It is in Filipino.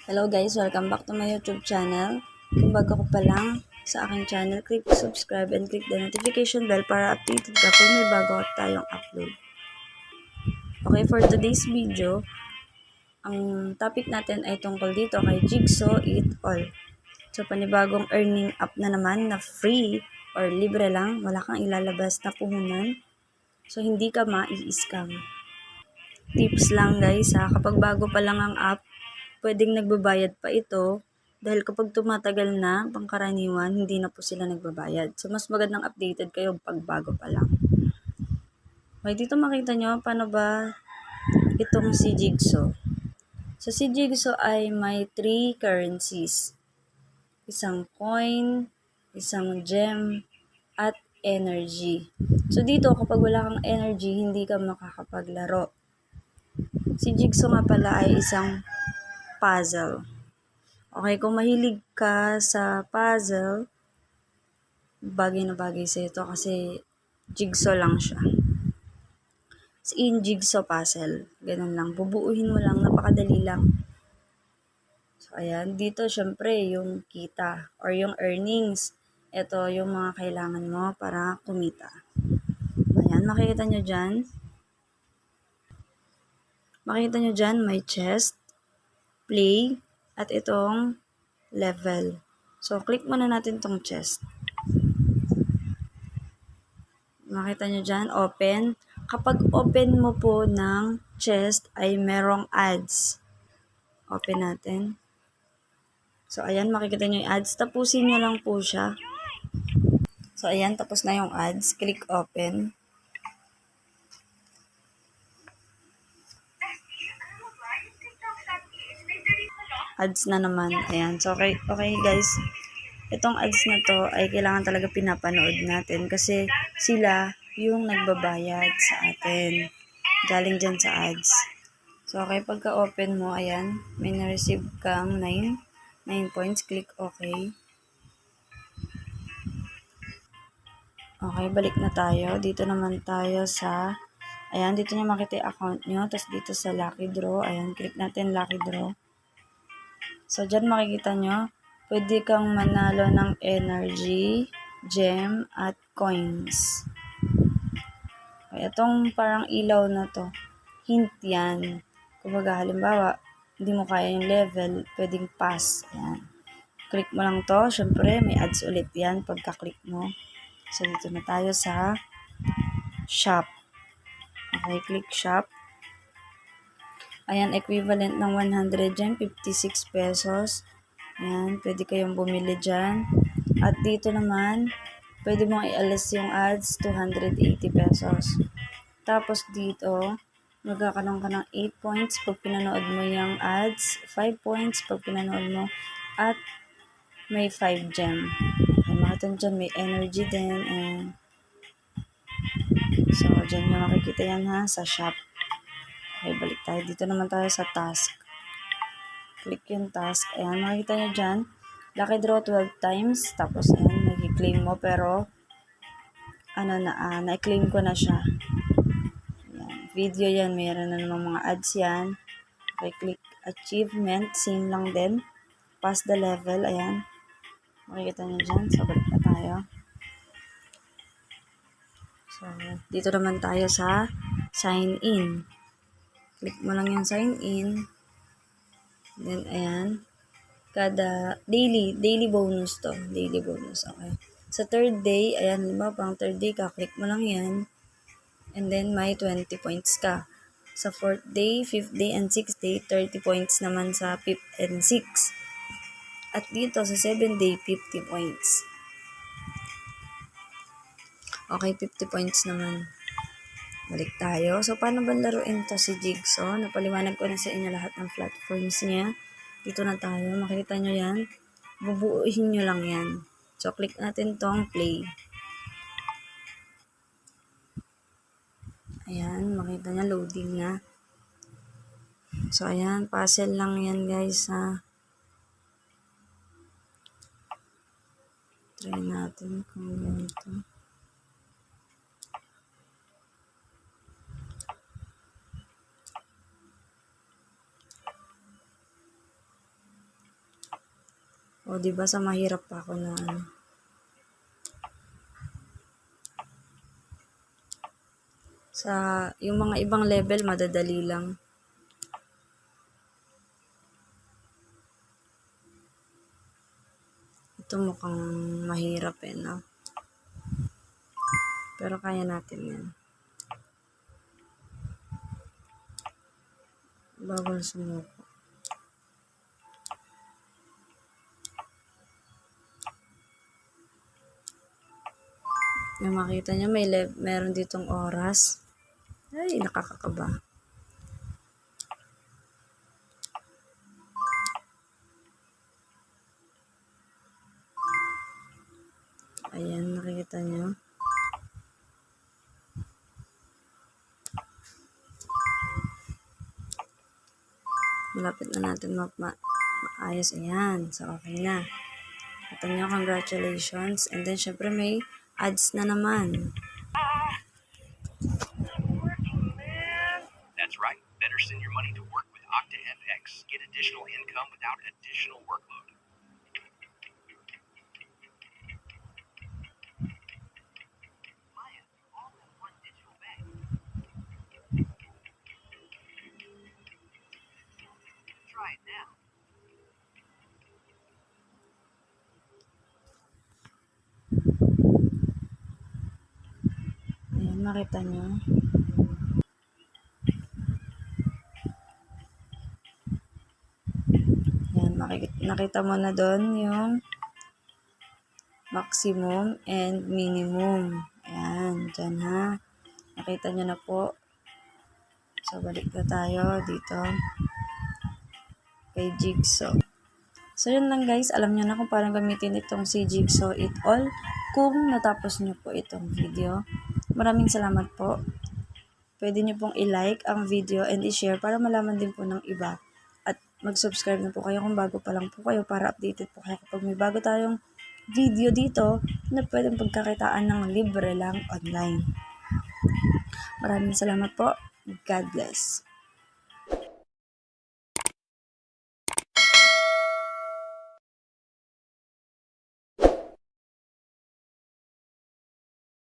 Hello guys, welcome back to my YouTube channel. Kung bago ko pa lang sa aking channel, click subscribe and click the notification bell para updated ka kung may bago tayong upload. Okay, for today's video, ang topic natin ay tungkol dito kay Jigsaw Eat All. So, panibagong earning app na naman na free or libre lang, wala kang ilalabas na puhunan. So, hindi ka mai-scam. Tips lang guys ha, kapag bago pa lang ang app, pwedeng nagbabayad pa ito dahil kapag tumatagal na, pangkaraniwan, hindi na po sila nagbabayad. So, mas magandang updated kayo pag bago pa lang. Okay, dito makita nyo, paano ba itong si Jigsaw. So, si Jigsaw ay may 3 currencies. Isang coin, isang gem, at energy. So, dito kapag wala kang energy, hindi ka makakapaglaro. Si Jigsaw nga pala ay isang puzzle. Okay, kung mahilig ka sa puzzle, bagay na bagay sa ito kasi jigsaw lang siya. As in, jigsaw puzzle. Ganun lang. Bubuuhin mo lang. Napakadali lang. So, ayan. Dito, syempre, yung kita or yung earnings. Ito yung mga kailangan mo para kumita. Ayan, makikita nyo dyan. Makikita nyo dyan, may chest, play, at itong level. So, click muna natin tong chest. Makita nyo dyan, open. Kapag open mo po ng chest ay merong ads. Open natin. So, ayan, makikita nyo yung ads. Tapusin nyo lang po siya. So, ayan, tapos na yung ads. Click open. Ads na naman. Ayan. So, okay guys. Itong ads na to ay kailangan talaga pinapanood natin kasi sila yung nagbabayad sa atin. Galing dyan sa ads. So, okay, pagka-open mo, ayan, may na-receive kang 9 points. Click okay. Okay, balik na tayo. Dito naman tayo sa, ayan, dito nyo makita yung account nyo. Tapos dito sa Lucky Draw, ayan, click natin Lucky Draw. So, dyan makikita nyo, pwede kang manalo ng energy, gem, at coins. Okay, itong parang ilaw na to, hint yan. Kumbaga, halimbawa, hindi mo kaya yung level, pwedeng pass. Ayan. Click mo lang to. Syempre, may ads ulit yan pagka-click mo. So, dito na tayo sa shop. Okay, click shop. Ayan, equivalent ng 100 dyan, 56 pesos. Ayan, pwede kayong bumili dyan. At dito naman, pwede mong i-alis yung ads, 280 pesos. Tapos dito, magkakaroon ka ng 8 points pag pinanood mo yung ads, 5 points pag pinanood mo, at may 5 gem. Okay, makita dyan, may energy din. And so, dyan nyo makikita yan ha, sa shop. Okay, balik tayo. Dito naman tayo sa task. Click yung task. Ayan, makikita nyo dyan. Lucky draw 12 times. Tapos, ayan, nag-claim mo. Pero, na-claim ko na siya. Ayan, video yan. Mayroon na namang mga ads yan. Okay, click achievement. Same lang din. Pass the level. Ayan. Makikita nyo dyan. So, balik na tayo. So, dito naman tayo sa sign in. Click mo lang yung sign in. Then, ayan. Kada daily bonus to. Daily bonus. Okay. Sa third day, ayan, pang third day ka, click mo lang yan. And then, may 20 points ka. Sa fourth day, fifth day, and sixth day, 30 points naman sa fifth and sixth. At dito, sa 7th day, 50 points. Okay, 50 points naman. Balik tayo. So, paano ba laruin to si Jigsaw? Napaliwanag ko na sa inyo lahat ng platforms niya. Dito na tayo. Makikita nyo yan. Bubuuhin nyo lang yan. So, click natin tong play. Ayan, makita nyo, loading na. So, ayan, puzzle lang yan guys ha. Try natin kung ganito. O, diba sa mahirap pa ako na ano. Sa yung mga ibang level, madadali lang. Ito mukhang mahirap no? Pero kaya natin yan. Bawal sumuko. Yung makita nyo, meron ditong oras. Ay, nakakakaba. Ayan, nakikita nyo. Malapit na natin maayos. Ayan, so okay na. Ito nyo, congratulations. And then, syempre may ads na naman. That's right. Better send your money to work with Okta FX. Get additional income without additional workload. Try it now. Ayan, makita nyo. Ayan, nakita mo na doon yung maximum and minimum. Ayan, dyan ha. Nakita nyo na po. So, balik na tayo dito kay Jigsaw. So, yun lang guys. Alam nyo na kung paano gamitin itong si Jigsaw It All. Kung natapos nyo po itong video. Maraming salamat po. Pwede nyo pong i-like ang video and i-share para malaman din po ng iba. At mag-subscribe na po kayo kung bago pa lang po kayo para updated po kayo kapag may bago tayong video dito na pwedeng pagkakitaan ng libre lang online. Maraming salamat po. God bless.